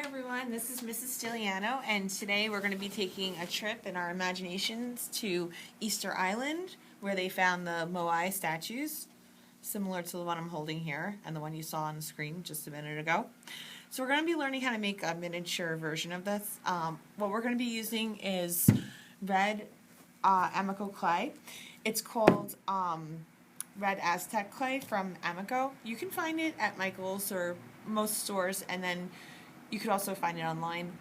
everyone, this is Mrs. Stiliano, and today we're going to be taking a trip in our imaginations to Easter Island, where they found the moai statues, similar to the one I'm holding here and the one you saw on the screen just a minute ago. So we're going to be learning how to make a miniature version of this. What we're going to be using is red Amico clay. It's called red Aztec clay from Amico. You can find it at Michael's or most stores, and then you could also find it online.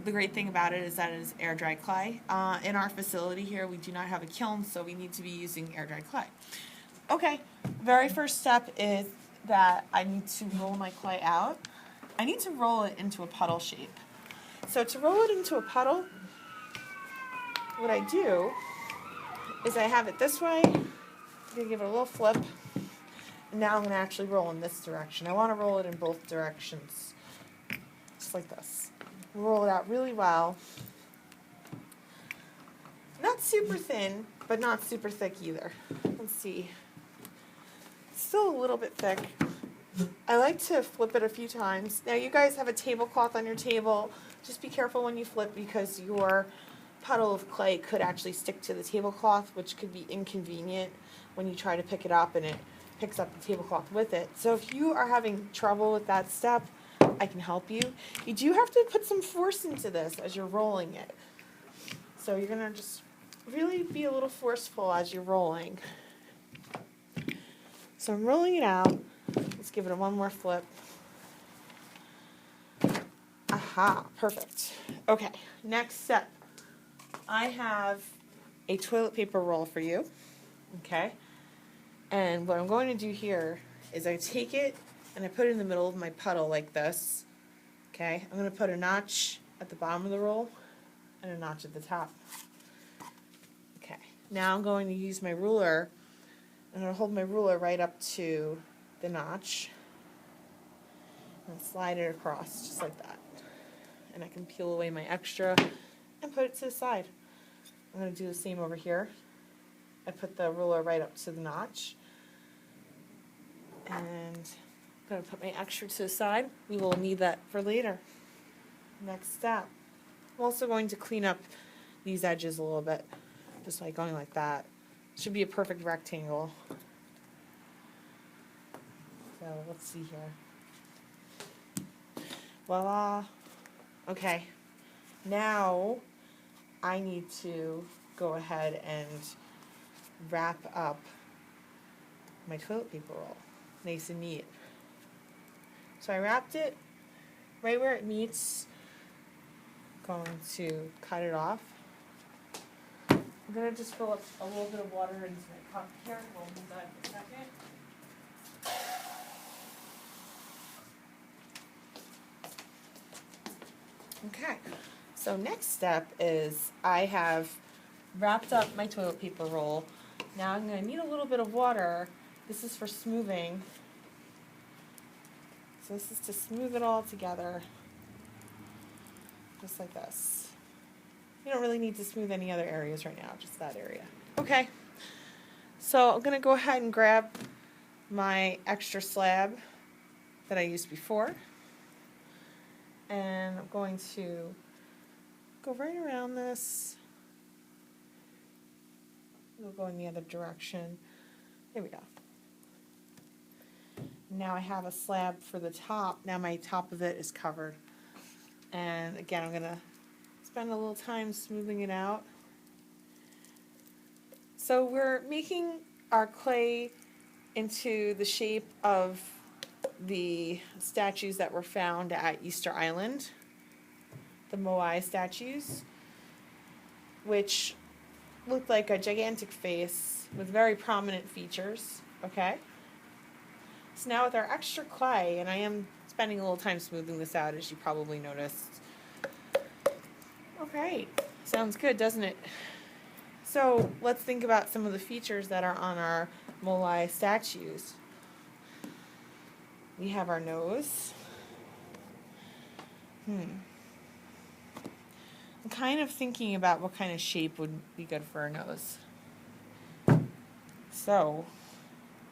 The great thing about it is that it is air dry clay. In our facility here, we do not have a kiln, so we need to be using air dry clay. Okay, very first step is that I need to roll my clay out. I need to roll it into a puddle shape. So to roll it into a puddle, what I do is I have it this way. I'm gonna give it a little flip. And now I'm going to actually roll in this direction. I want to roll it in both directions. Just like this. Roll it out really well. Not super thin, but not super thick either. Let's see. It's still a little bit thick. I like to flip it a few times. Now you guys have a tablecloth on your table. Just be careful when you flip because your puddle of clay could actually stick to the tablecloth, which could be inconvenient when you try to pick it up and it picks up the tablecloth with it. So if you are having trouble with that step, I can help you. You do have to put some force into this as you're rolling it. So you're going to just really be a little forceful as you're rolling. So I'm rolling it out. Let's give it one more flip. Aha, perfect. Okay, next step. I have a toilet paper roll for you. Okay. And what I'm going to do here is I take it and I put it in the middle of my puddle like this. Okay, I'm going to put a notch at the bottom of the roll and a notch at the top. Okay, now I'm going to use my ruler. I'm going to hold my ruler right up to the notch and slide it across just like that. And I can peel away my extra and put it to the side. I'm going to do the same over here. I put the ruler right up to the notch. And I'm going to put my extra to the side. We will need that for later. Next step. I'm also going to clean up these edges a little bit, just like going like that. Should be a perfect rectangle. So let's see here. Voila. Okay. Now I need to go ahead and wrap up my toilet paper roll. Nice and neat. So I wrapped it right where it meets. Going to cut it off. I'm going to just fill up a little bit of water into my cup here. We'll move that in a second. Okay, so next step is I have wrapped up my toilet paper roll. Now I'm going to need a little bit of water. This is for smoothing. So this is to smooth it all together, just like this. You don't really need to smooth any other areas right now, just that area. Okay, so I'm going to go ahead and grab my extra slab that I used before, and I'm going to go right around this. We'll go in the other direction. There we go. Now I have a slab for the top. Now my top of it is covered. And again, I'm going to spend a little time smoothing it out. So we're making our clay into the shape of the statues that were found at Easter Island, the moai statues, which looked like a gigantic face with very prominent features. Okay? So now with our extra clay, and I am spending a little time smoothing this out, as you probably noticed. Okay, sounds good, doesn't it? So let's think about some of the features that are on our moai statues. We have our nose. I'm kind of thinking about what kind of shape would be good for a nose. So,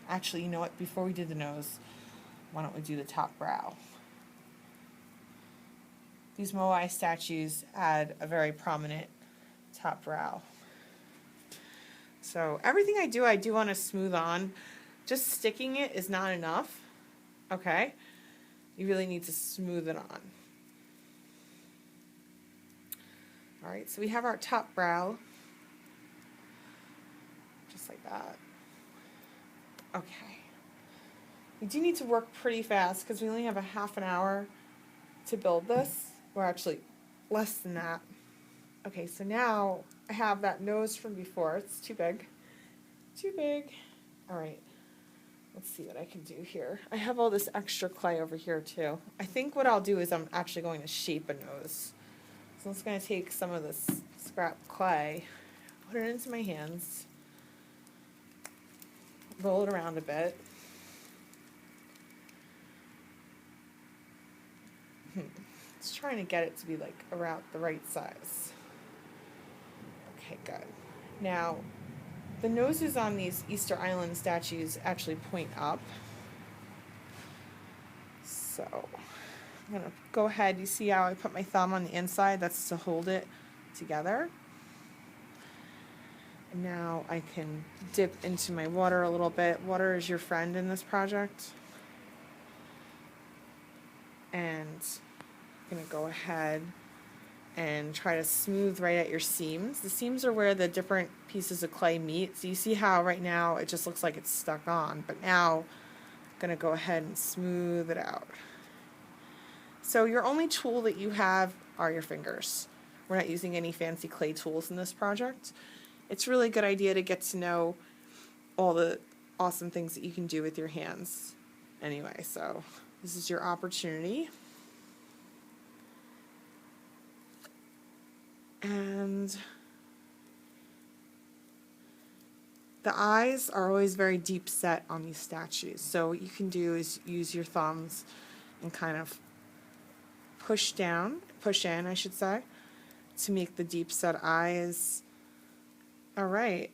actually, you know what? Before we do the nose, why don't we do the top brow? these moai statues add a very prominent top brow. So everything I do want to smooth on. Just sticking it is not enough, okay? You really need to smooth it on. All right, so we have our top brow, just like that. Okay. We do need to work pretty fast because we only have a half an hour to build this. Or actually, less than that. Okay, so now I have that nose from before. It's too big. Too big. All right. Let's see what I can do here. I have all this extra clay over here too. I think what I'll do is I'm actually going to shape a nose. So I'm just going to take some of this scrap clay, put it into my hands, roll it around a bit. Just trying to get it to be like around the right size. Okay, good. Now, the noses on these Easter Island statues actually point up. So I'm going to go ahead. You see how I put my thumb on the inside? That's to hold it together. And now I can dip into my water a little bit. Water is your friend in this project. And I'm going to go ahead and try to smooth right at your seams. The seams are where the different pieces of clay meet. So you see how right now it just looks like it's stuck on, but now I'm going to go ahead and smooth it out. So your only tool that you have are your fingers. We're not using any fancy clay tools in this project. It's really a good idea to get to know all the awesome things that you can do with your hands. Anyway, so this is your opportunity. And the eyes are always very deep set on these statues. So what you can do is use your thumbs and kind of push in, I should say, to make the deep set eyes. All right.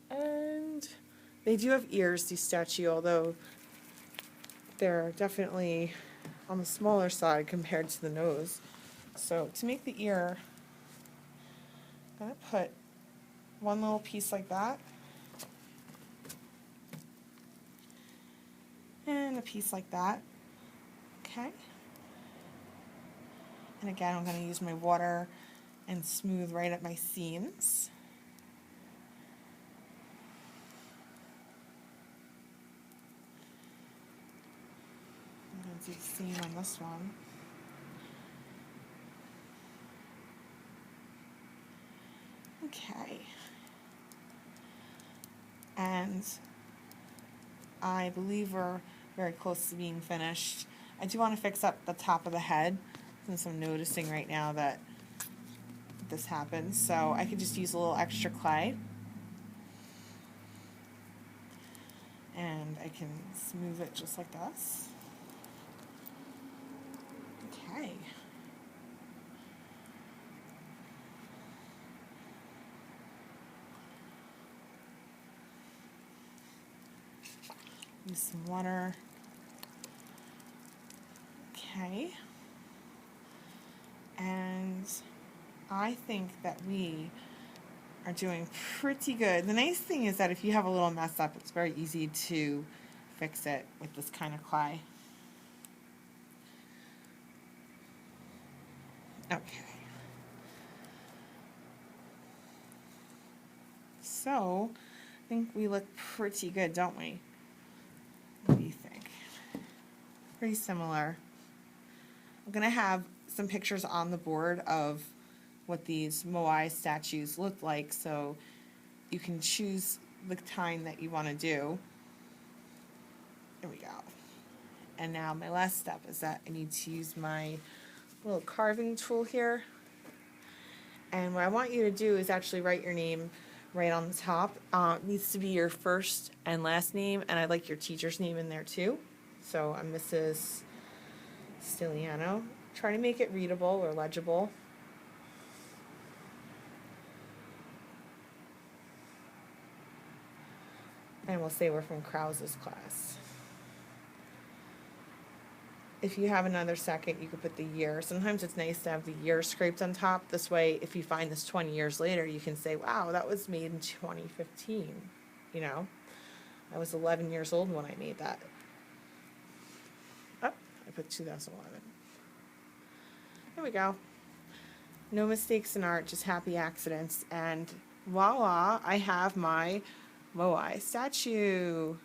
And they do have ears, these statues, although they're definitely on the smaller side compared to the nose. So to make the ear, I'm going to put one little piece like that, and a piece like that. Okay. And again, I'm going to use my water and smooth right at my seams. I'm going to do the same on this one. Okay. And I believe we're very close to being finished. I do want to fix up the top of the head since I'm noticing right now that this happens. So I could just use a little extra clay. And I can smooth it just like this. Okay. Use some water. Okay. And I think that we are doing pretty good. The nice thing is that if you have a little mess up, it's very easy to fix it with this kind of clay. Okay. So, I think we look pretty good, don't we? What do you think? Pretty similar. I'm going to have some pictures on the board of what these moai statues look like, so you can choose the kind that you want to do. There we go. And now my last step is that I need to use my little carving tool here. And what I want you to do is actually write your name right on the top. It needs to be your first and last name, and I'd like your teacher's name in there too. So I'm Mrs. Stiliano. Try to make it readable or legible. And we'll say we're from Krause's class. if you have another second, you could put the year. Sometimes it's nice to have the year scraped on top. This way, if you find this 20 years later, you can say, wow, that was made in 2015. You know, I was 11 years old when I made that. Oh, I put 2011. There we go. No mistakes in art, just happy accidents. And voila, I have my moai statue.